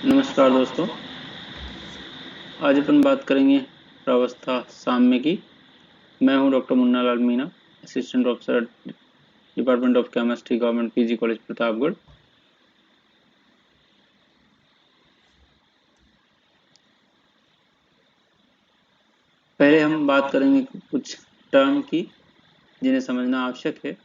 नमस्कार दोस्तों। आज अपन बात करेंगे प्रावस्था साम्य की। मैं हूं doctor Munna Lal Meena, assistant professor department of chemistry, government PG college Pratapgarh. पहले हम बात करेंगे कुछ टर्म की जिन्हें समझना आवश्यक है।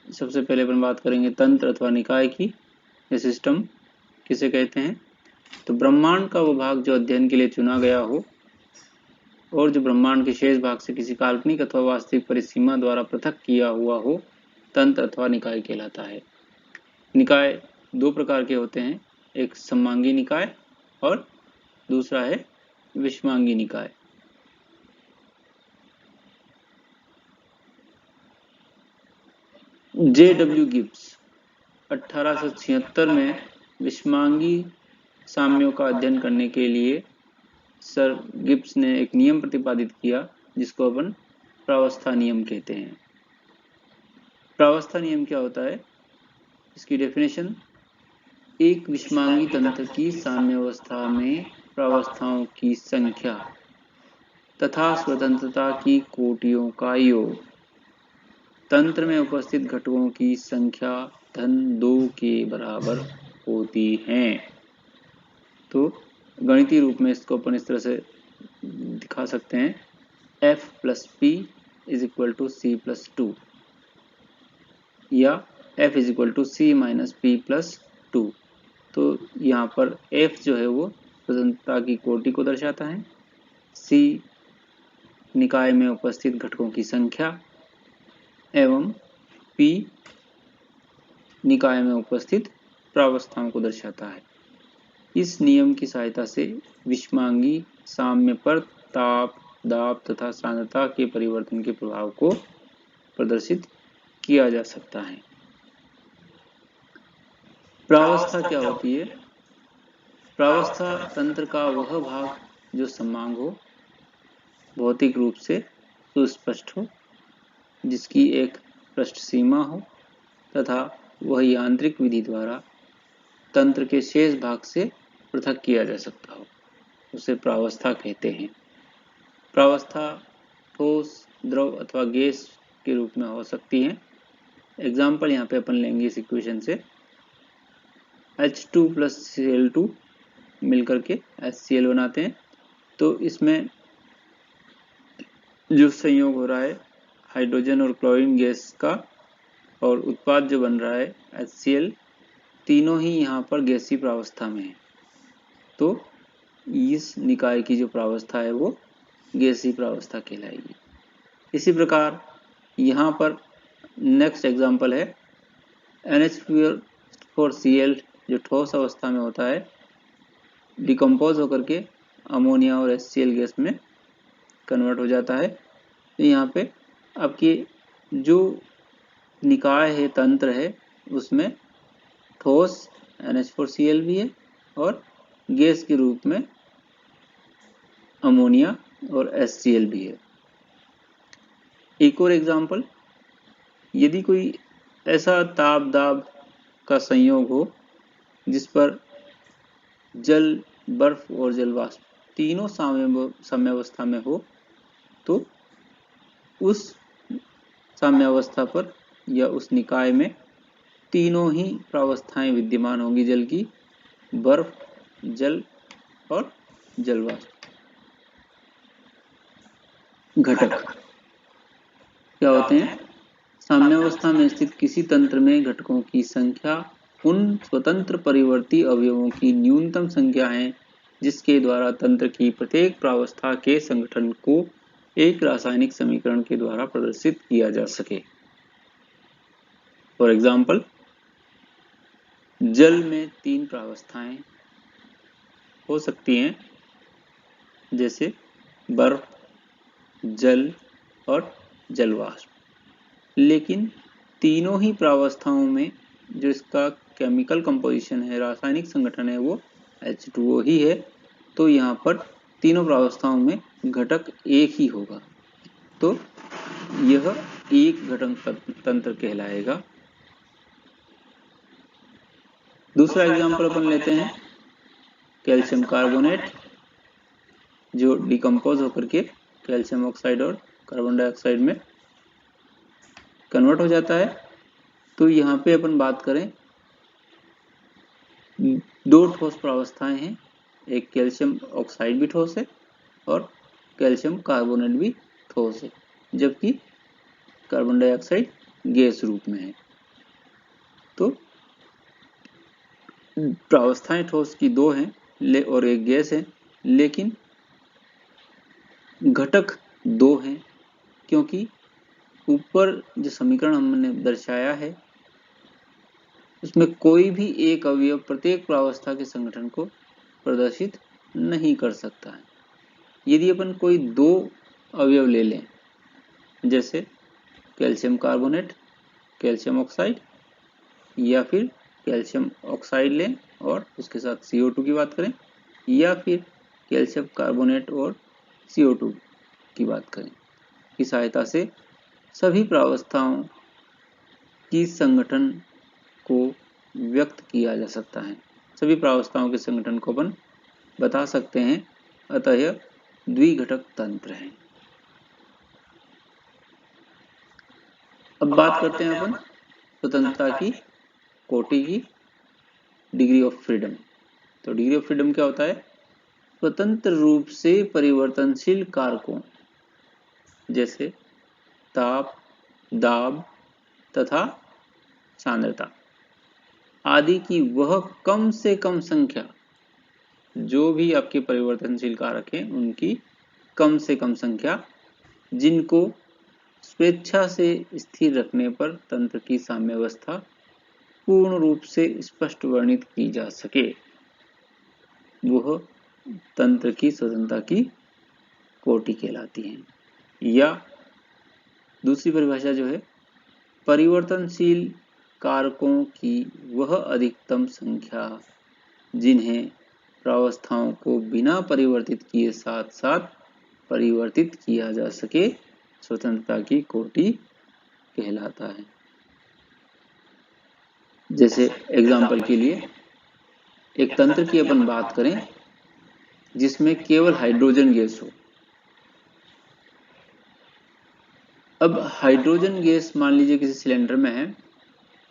सबसे पहले अपन बात करेंगे तंत्र अथवा निकाय की, या सिस्टम किसे कहते हैं। तो ब्रह्मांड का वो भाग जो अध्ययन के लिए चुना गया हो और जो ब्रह्मांड के शेष भाग से किसी काल्पनिक अथवा वास्तविक परिसीमा द्वारा पृथक किया हुआ हो, तंत्र अथवा निकाय कहलाता है। निकाय दो प्रकार के होते हैं, एक समांगी निकाय और दूसरा है विषमांगी निकाय। J.W. गिब्स 1876 में विषमांगी साम्यों का अध्ययन करने के लिए सर गिब्स ने एक नियम प्रतिपादित किया जिसको अपन प्रावस्था नियम कहते हैं। प्रावस्था नियम क्या होता है, इसकी डेफिनेशन: एक विषमांगी तंत्र की साम्यावस्था में प्रावस्थाओं की संख्या तथा स्वतंत्रता की कोटियों का योग तंत्र में उपस्थित घटकों की संख्या धन 2 के बराबर होती है। तो गणितीय रूप में इसको अपन इस तरह से दिखा सकते हैं: F + P = C + 2 या F = C - P + 2। तो यहाँ पर F जो है वो स्वतंत्रता की कोटि को दर्शाता है, C निकाय में उपस्थित घटकों की संख्या एवं P निकाय में उपस्थित प्रावस्थाओं को दर्शाता है। इस नियम की सहायता से विषमांगी साम्य पर ताप, दाब तथा सांद्रता के परिवर्तन के प्रभाव को प्रदर्शित किया जा सकता है। प्रावस्था क्या होती है? प्रावस्था तंत्र का वह भाग जो समांग हो, भौतिक रूप से सुस्पष्ट हो, जिसकी एक पृष्ठ सीमा हो तथा वह यांत्रिक विधि द्वारा तंत्र के शेष भाग से पृथक किया जा सकता हो, उसे प्रावस्था कहते हैं। प्रावस्था ठोस, द्रव अथवा गैस के रूप में हो सकती है। एग्जाम्पल यहाँ पे अपन लेंगे इस इक्वेशन से: H2 + Cl2 मिलकर के HCl बनाते हैं। तो इसमें जो संयोग हो रहा है हाइड्रोजन और क्लोरीन गैस का, और उत्पाद जो बन रहा है HCl, तीनों ही यहाँ पर गैसीय प्रावस्था में है। तो इस निकाय की जो प्रावस्था है वो गैसीय प्रावस्था कहलाएगी। इसी प्रकार यहाँ पर नेक्स्ट एग्जाम्पल है NH4Cl, जो ठोस अवस्था में होता है, डिकम्पोज होकर के अमोनिया और HCl गैस में कन्वर्ट हो जाता है। तो यहाँ पे आपकी जो निकाय है, तंत्र है, उसमें ठोस NH4Cl भी है और गैस के रूप में अमोनिया और HCl भी है। एक और एग्जाम्पल: यदि कोई ऐसा ताप दाब का संयोग हो जिस पर जल, बर्फ और जल वाष्प तीनों साम्यावस्था में हो, तो उस साम्यावस्था पर या उस निकाय में तीनों ही प्रावस्थाएं विद्यमान होंगी, जल की, बर्फ, जल और जल वाष्प। घटक क्या होते हैं? साम्यावस्था में स्थित किसी तंत्र में घटकों की संख्या उन स्वतंत्र परिवर्ती अवयवों की न्यूनतम संख्या है जिसके द्वारा तंत्र की प्रत्येक प्रावस्था के संगठन को एक रासायनिक समीकरण के द्वारा प्रदर्शित किया जा सके। फॉर एग्जाम्पल, जल में 3 प्रावस्थाएं हो सकती हैं, जैसे बर्फ, जल और जल वाष्प। लेकिन तीनों ही प्रावस्थाओं में जो इसका केमिकल कंपोजिशन है, रासायनिक संगठन है, वो H2O ही है। तो यहाँ पर तीनों प्रावस्थाओं में घटक एक ही होगा, तो यह एक घटक तंत्र कहलाएगा। दूसरा एग्जाम्पल अपन लेते हैं कैल्शियम कार्बोनेट, जो डिकम्पोज होकर के कैल्शियम ऑक्साइड और कार्बन डाइऑक्साइड में कन्वर्ट हो जाता है। तो यहाँ पे अपन बात करें, दो ठोस प्रावस्थाएं हैं, एक कैल्शियम ऑक्साइड भी ठोस है और कैल्शियम कार्बोनेट भी ठोस है, जबकि कार्बन डाइऑक्साइड गैस रूप में है। तो प्रावस्थाएं ठोस की दो हैं और एक गैस है, लेकिन घटक दो हैं, क्योंकि ऊपर जो समीकरण हमने दर्शाया है उसमें कोई भी एक अवयव प्रत्येक प्रावस्था के संगठन को प्रदर्शित नहीं कर सकता है। यदि अपन कोई दो अवयव ले लें, जैसे कैल्शियम कार्बोनेट, कैल्शियम ऑक्साइड, या फिर कैल्शियम ऑक्साइड लें और उसके साथ CO2 की बात करें, या फिर कैल्शियम कार्बोनेट और CO2 की बात करें, की सहायता से सभी प्रावस्थाओं की संगठन को व्यक्त किया जा सकता है। सभी प्रावस्थाओं के संगठन को अपन बता सकते हैं, अतः यह द्विघटक तंत्र है। अब बात करते हैं अपन स्वतंत्रता की कोटि की, डिग्री ऑफ फ्रीडम। तो डिग्री ऑफ फ्रीडम क्या होता है? स्वतंत्र रूप से परिवर्तनशील कारकों जैसे ताप, दाब तथा सांद्रता आदि की वह कम से कम संख्या, जो भी आपके परिवर्तनशील कारक हैं उनकी कम से कम संख्या, जिनको स्वेच्छा से स्थिर रखने पर तंत्र की साम्यावस्था पूर्ण रूप से स्पष्ट वर्णित की जा सके, वह तंत्र की स्वतंत्रता की कोटि कहलाती है। या दूसरी परिभाषा जो है, परिवर्तनशील कारकों की वह अधिकतम संख्या जिन्हें प्रावस्थाओं को बिना परिवर्तित किए साथ साथ परिवर्तित किया जा सके, स्वतंत्रता की कोटि कहलाता है। जैसे एग्जाम्पल के लिए एक तंत्र की अपन बात करें जिसमें केवल हाइड्रोजन गैस हो। अब हाइड्रोजन गैस मान लीजिए किसी सिलेंडर में है,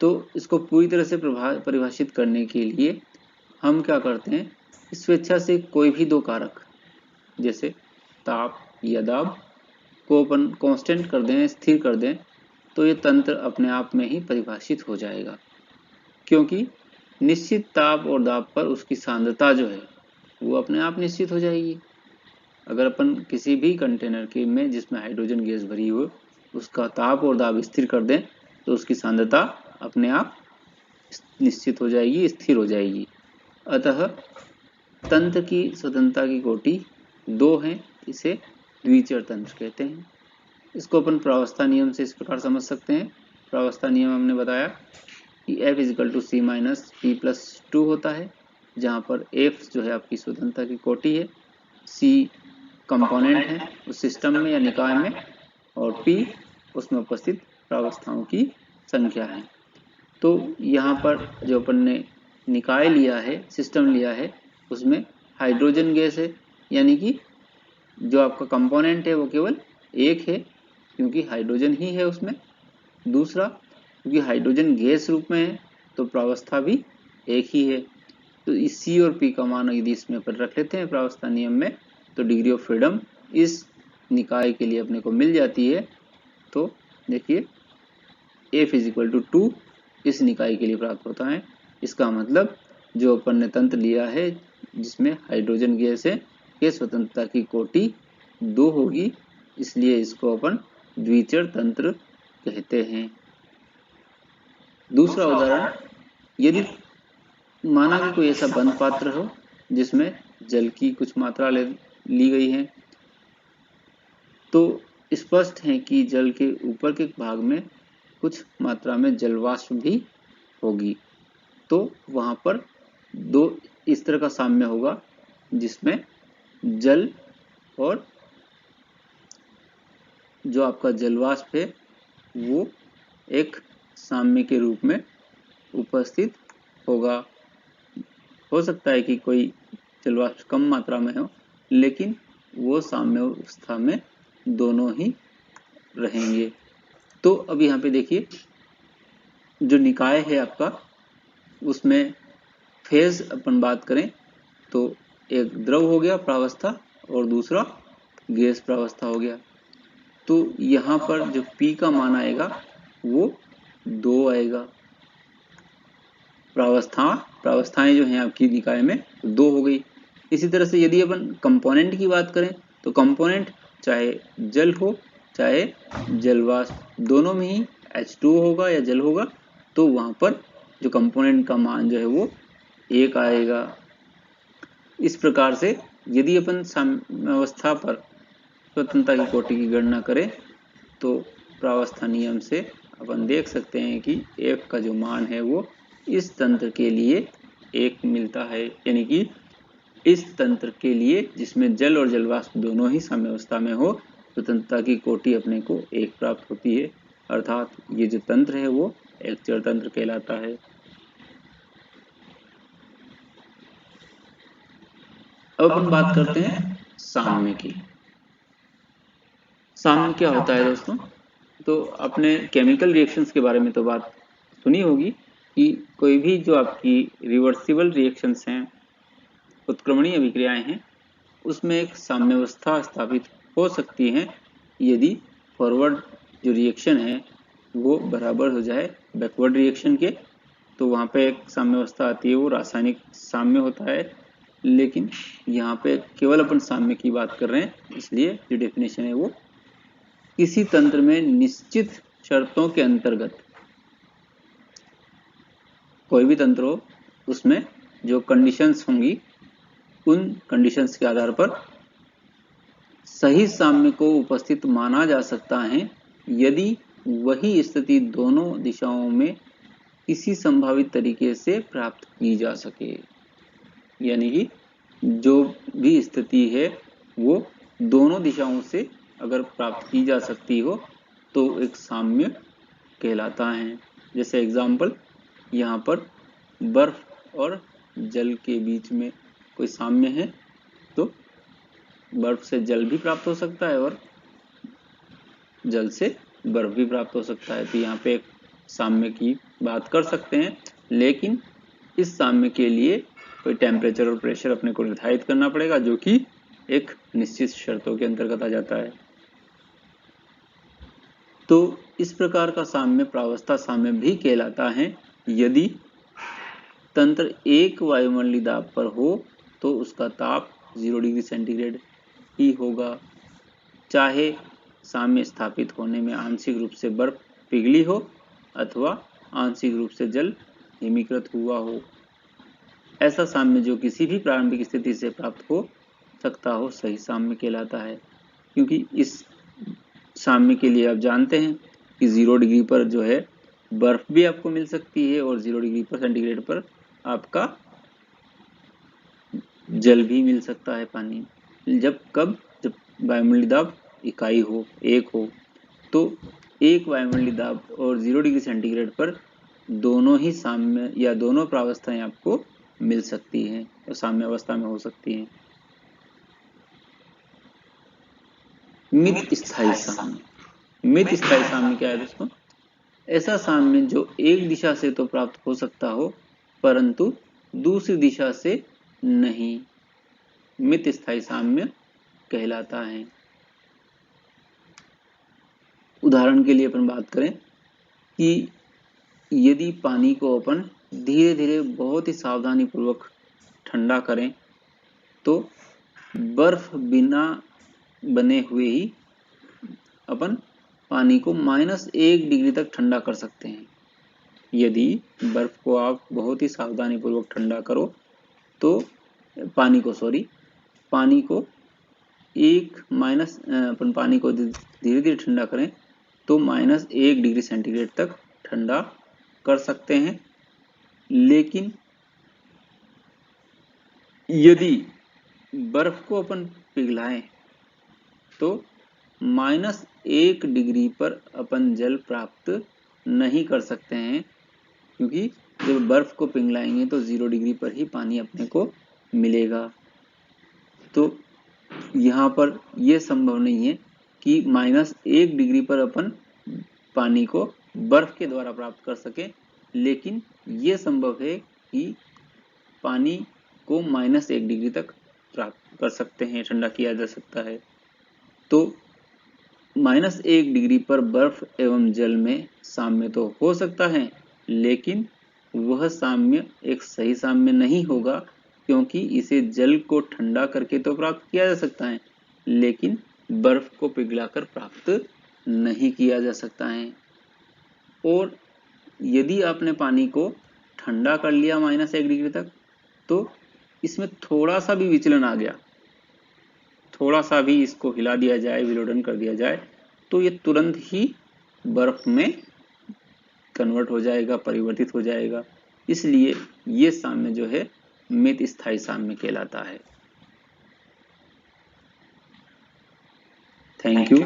तो इसको पूरी तरह से परिभाषित करने के लिए हम क्या करते हैं, स्वेच्छा से कोई भी दो कारक जैसे ताप या दाब को अपन कांस्टेंट कर दें, स्थिर कर दें, तो ये तंत्र अपने आप में ही परिभाषित हो जाएगा, क्योंकि निश्चित ताप और दाब पर उसकी सांद्रता जो है वो अपने आप निश्चित हो जाएगी। अगर अपन किसी भी कंटेनर के में जिसमें हाइड्रोजन गैस भरी हो उसका ताप और दाब स्थिर कर दें, तो उसकी सांद्रता अपने आप निश्चित हो जाएगी, स्थिर हो जाएगी। अतः तंत्र की स्वतंत्रता की कोटि दो है, इसे द्विचर तंत्र कहते हैं। इसको अपन प्रावस्था नियम से इस प्रकार समझ सकते हैं। प्रावस्था नियम हमने बताया कि F = C - P+2 होता है, जहाँ पर F जो है आपकी स्वतंत्रता की कोटि है, C कंपोनेंट है उस सिस्टम में या निकाय में, और P उसमें उपस्थित प्रावस्थाओं की संख्या है। तो यहाँ पर जो अपन ने निकाय लिया है, सिस्टम लिया है, उसमें हाइड्रोजन गैस है, यानी कि जो आपका कंपोनेंट है वो केवल एक है, क्योंकि हाइड्रोजन ही है उसमें। दूसरा, क्योंकि हाइड्रोजन गैस रूप में है तो प्रावस्था भी एक ही है। तो इस C और P का मान यदि इसमें पर रख लेते हैं प्रावस्था नियम में, तो डिग्री ऑफ फ्रीडम इस निकाय के लिए अपने को मिल जाती है। तो देखिए F = 2 इस निकाय के लिए प्राप्त होता है। इसका मतलब जो अपन ने तंत्र लिया है जिसमें हाइड्रोजन गैस है, ये स्वतंत्रता की कोटि 2 होगी, इसलिए इसको अपन द्विचर तंत्र कहते हैं। दूसरा उदाहरण, यदि माना कि कोई ऐसा बंद पात्र हो जिसमें जल की कुछ मात्रा ली गई है, तो स्पष्ट है कि जल के ऊपर के भाग में कुछ मात्रा में जलवाष्प भी होगी। तो वहां पर दो इस तरह का साम्य होगा जिसमें जल और जो आपका जलवाष्प है वो एक साम्य के रूप में उपस्थित होगा। हो सकता है कि कोई जल वाष्प कम मात्रा में हो, लेकिन वो साम्य अवस्था में दोनों ही रहेंगे। तो अब यहाँ पे देखिए, जो निकाय है आपका, उसमें फेज अपन बात करें तो एक द्रव हो गया प्रावस्था और दूसरा गैस प्रावस्था हो गया। तो यहाँ पर जो P का मान आएगा वो 2 आएगा। प्रावस्थाएं जो हैं आपकी निकाय में 2 हो गई। इसी तरह से यदि अपन कंपोनेंट की बात करें तो कंपोनेंट चाहे जल हो चाहे जलवाष्प, दोनों में ही H2O होगा या जल होगा, तो वहां पर जो कंपोनेंट का मान जो है वो 1 आएगा। इस प्रकार से यदि अपन साम्यावस्था पर स्वतंत्रता की कोटि की गणना करें तो प्रावस्था नियम से अपन देख सकते हैं कि F का जो मान है वो इस तंत्र के लिए 1 मिलता है, यानी कि इस तंत्र के लिए जिसमें जल और जलवाष्प दोनों ही साम्यावस्था में हो, स्वतंत्रता की कोटि अपने को 1 प्राप्त होती है। अर्थात ये जो तंत्र है वो एक जड़ तंत्र कहलाता है। अब अपन बात करते हैं साम्य की। साम्य क्या होता है दोस्तों? तो आपने केमिकल रिएक्शंस के बारे में तो बात सुनी होगी कि कोई भी जो आपकी रिवर्सिबल रिएक्शंस हैं, उत्क्रमणीय अभिक्रियाएं हैं, उसमें एक साम्यावस्था स्थापित हो सकती है यदि फॉरवर्ड जो रिएक्शन है वो बराबर हो जाए बैकवर्ड रिएक्शन के, तो वहाँ पे एक साम्यावस्था आती है, वो रासायनिक साम्य होता है। लेकिन यहाँ पे केवल अपन साम्य की बात कर रहे हैं, इसलिए जो डेफिनेशन है वो किसी तंत्र में निश्चित शर्तों के अंतर्गत, कोई भी तंत्र हो उसमें जो कंडीशंस होंगी उन कंडीशंस के आधार पर सही साम्य को उपस्थित माना जा सकता है यदि वही स्थिति दोनों दिशाओं में किसी संभावित तरीके से प्राप्त की जा सके। यानी कि जो भी स्थिति है वो दोनों दिशाओं से अगर प्राप्त की जा सकती हो तो एक साम्य कहलाता है। जैसे एग्जाम्पल, यहाँ पर बर्फ और जल के बीच में कोई साम्य है तो बर्फ से जल भी प्राप्त हो सकता है और जल से बर्फ भी प्राप्त हो सकता है। तो यहाँ पे एक साम्य की बात कर सकते हैं, लेकिन इस साम्य के लिए कोई टेम्परेचर और प्रेशर अपने को निर्धारित करना पड़ेगा, जो कि एक निश्चित शर्तों के अंतर्गत आ जाता है। तो इस प्रकार का साम्य प्रावस्था साम्य भी कहलाता है यदि तंत्र एक वायुमंडलीय दाब पर हो तो उसका ताप 0 डिग्री सेंटीग्रेड ही होगा, चाहे साम्य स्थापित होने में आंशिक रूप से बर्फ पिघली हो अथवा आंशिक रूप से जल हिमीकृत हुआ हो। ऐसा साम्य जो किसी भी प्रारंभिक स्थिति से प्राप्त हो सकता हो सही साम्य कहलाता है, क्योंकि इस साम्य के लिए आप जानते हैं कि 0 डिग्री पर जो है बर्फ भी आपको मिल सकती है और 0 डिग्री पर सेंटीग्रेड पर आपका जल भी मिल सकता है, पानी। जब वायुमंडलीय दाब इकाई हो, एक हो, तो एक वायुमंडलीय दाब और 0 डिग्री सेंटीग्रेड पर दोनों ही साम्य या दोनों प्रावस्थाएं आपको मिल सकती हैं और साम्य अवस्था में हो सकती हैं। मित स्थायी साम्य। मित स्थायी साम्य क्या है दोस्तों? ऐसा साम्य जो एक दिशा से तो प्राप्त हो सकता हो परंतु दूसरी दिशा से नहीं, मित स्थायी साम्य कहलाता है। उदाहरण के लिए अपन बात करें कि यदि पानी को अपन धीरे धीरे बहुत ही सावधानी पूर्वक ठंडा करें तो बर्फ बिना बने हुए ही अपन पानी को -1 डिग्री तक ठंडा कर सकते हैं। यदि बर्फ को आप बहुत ही सावधानी पूर्वक ठंडा करो तो पानी को अपन पानी को धीरे धीरे ठंडा करें तो -1 डिग्री सेंटीग्रेड तक ठंडा कर सकते हैं। लेकिन यदि बर्फ को अपन पिघलाएं तो -1 डिग्री पर अपन जल प्राप्त नहीं कर सकते हैं, क्योंकि जब बर्फ को पिघलाएंगे तो 0 डिग्री पर ही पानी अपने को मिलेगा। तो यहाँ पर यह संभव नहीं है कि -1 डिग्री पर अपन पानी को बर्फ के द्वारा प्राप्त कर सके, लेकिन यह संभव है कि पानी को -1 डिग्री तक प्राप्त कर सकते हैं, ठंडा किया जा सकता है। तो -1 डिग्री पर बर्फ एवं जल में साम्य तो हो सकता है, लेकिन वह साम्य एक सही साम्य नहीं होगा, क्योंकि इसे जल को ठंडा करके तो प्राप्त किया जा सकता है, लेकिन बर्फ को पिघलाकर प्राप्त नहीं किया जा सकता है। और यदि आपने पानी को ठंडा कर लिया -1 डिग्री तक, तो इसमें थोड़ा सा भी विचलन आ गया, थोड़ा सा भी इसको हिला दिया जाए, विलोडन कर दिया जाए, तो ये तुरंत ही बर्फ में कन्वर्ट हो जाएगा, परिवर्तित हो जाएगा। इसलिए ये साम्य जो है मित स्थायी साम्य कहलाता है। Thank you.